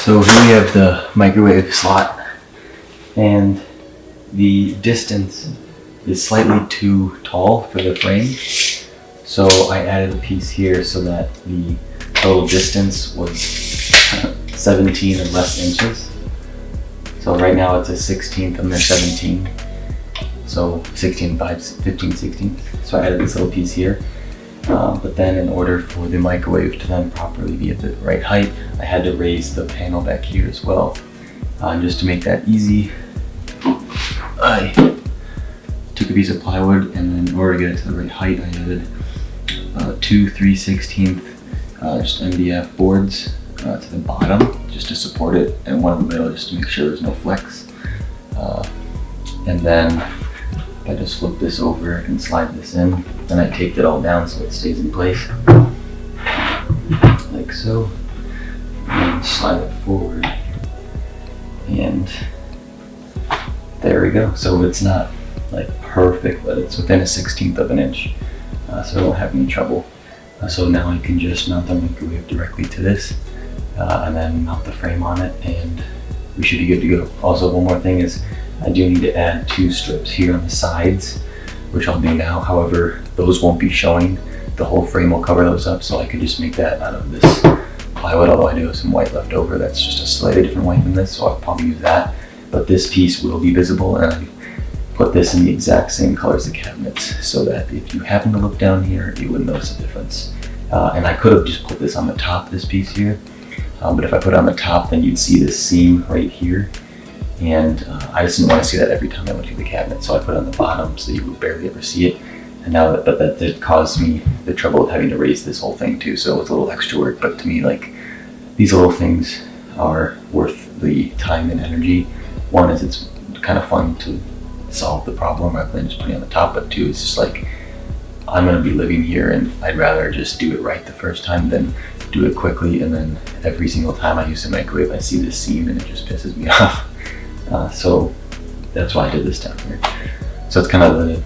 So here we have the microwave slot, and the distance is slightly too tall for the frame. So I added a piece here so that the total distance was 17 or less inches. So right now it's a 16th and they're 17. So 16, 15 16. So I added this little piece here. But then in order for the microwave to then properly be at the right height, I had to raise the panel back here as well. Just to make that easy, I took a piece of plywood, and then in order to get it to the right height, I added 2 3/16 just MDF boards to the bottom just to support it, and one in the middle just to make sure there's no flex. And then I just flip this over and slide this in. Then I taped it all down so it stays in place, like so. And slide it forward, and there we go. So it's not like perfect, but it's within a 16th of an inch, so I don't have any trouble. So now I can just mount the microwave directly to this, and then mount the frame on it, and we should be good to go. Also, one more thing is I do need to add 2 strips here on the sides, which I'll do now. However, those won't be showing. The whole frame will cover those up, so I could just make that out of this plywood, although I do have some white left over. That's just a slightly different white than this, so I'll probably use that. But this piece will be visible, and I put this in the exact same color as the cabinets, so that if you happen to look down here, you wouldn't notice the difference. And I could have just put this on the top, this piece here, but if I put it on the top, then you'd see this seam right here. And I just didn't want to see that every time I went through the cabinet, so I put it on the bottom so you would barely ever see it. And now that did cause me the trouble of having to raise this whole thing too, so it's a little extra work. But to me, like, these little things are worth the time and energy. One is it's kind of fun to solve the problem rather than just putting it on the top, but 2, it's just like, I'm going to be living here, and I'd rather just do it right the first time than do it quickly, and then every single time I use the microwave I see this seam and it just pisses me off. So that's why I did this down here. So it's kind of the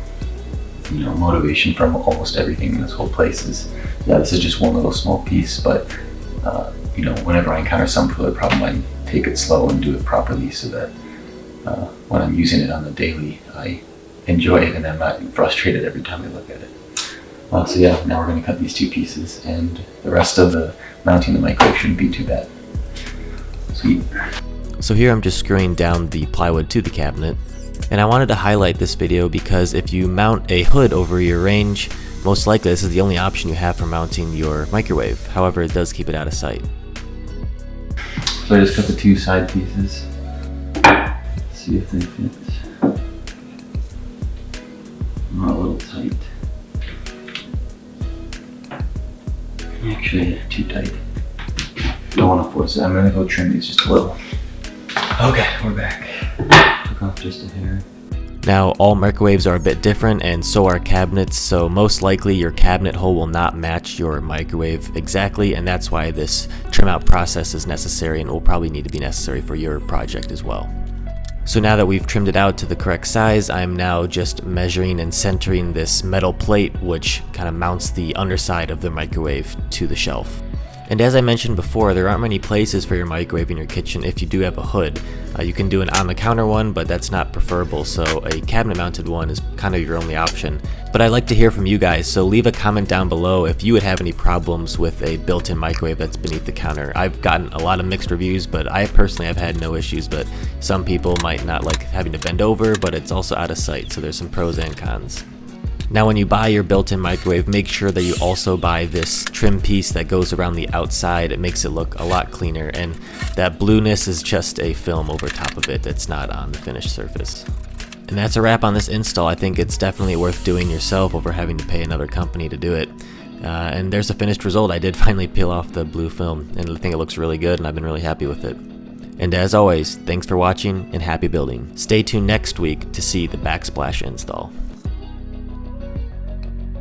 motivation from almost everything in this whole place is, yeah, this is just one little small piece, but whenever I encounter some further problem, I take it slow and do it properly, so that when I'm using it on the daily, I enjoy it and I'm not frustrated every time I look at it. So yeah, now we're going to cut these 2 pieces, and the rest of the mounting the microwave shouldn't be too bad. Sweet. So here I'm just screwing down the plywood to the cabinet, and I wanted to highlight this video because if you mount a hood over your range, most likely this is the only option you have for mounting your microwave. However, it does keep it out of sight. So I just cut the 2 side pieces. Let's see if they fit. Oh, a little tight. Actually, too tight. Don't want to force it. I'm gonna go trim these just a little. Okay, we're back. Took off just a hair. Now, all microwaves are a bit different, and so are cabinets, so most likely your cabinet hole will not match your microwave exactly, and that's why this trim out process is necessary and will probably need to be necessary for your project as well. So now that we've trimmed it out to the correct size, I'm now just measuring and centering this metal plate, which kind of mounts the underside of the microwave to the shelf. And as I mentioned before, there aren't many places for your microwave in your kitchen if you do have a hood. You can do an on-the-counter one, but that's not preferable, so a cabinet-mounted one is kind of your only option. But I'd like to hear from you guys, so leave a comment down below if you would have any problems with a built-in microwave that's beneath the counter. I've gotten a lot of mixed reviews, but I personally have had no issues, but some people might not like having to bend over, but it's also out of sight, so there's some pros and cons. Now when you buy your built-in microwave, make sure that you also buy this trim piece that goes around the outside. It makes it look a lot cleaner, and that blueness is just a film over top of it that's not on the finished surface. And that's a wrap on this install. I think it's definitely worth doing yourself over having to pay another company to do it. And there's a finished result. I did finally peel off the blue film, and I think it looks really good, and I've been really happy with it. And as always, thanks for watching and happy building. Stay tuned next week to see the backsplash install.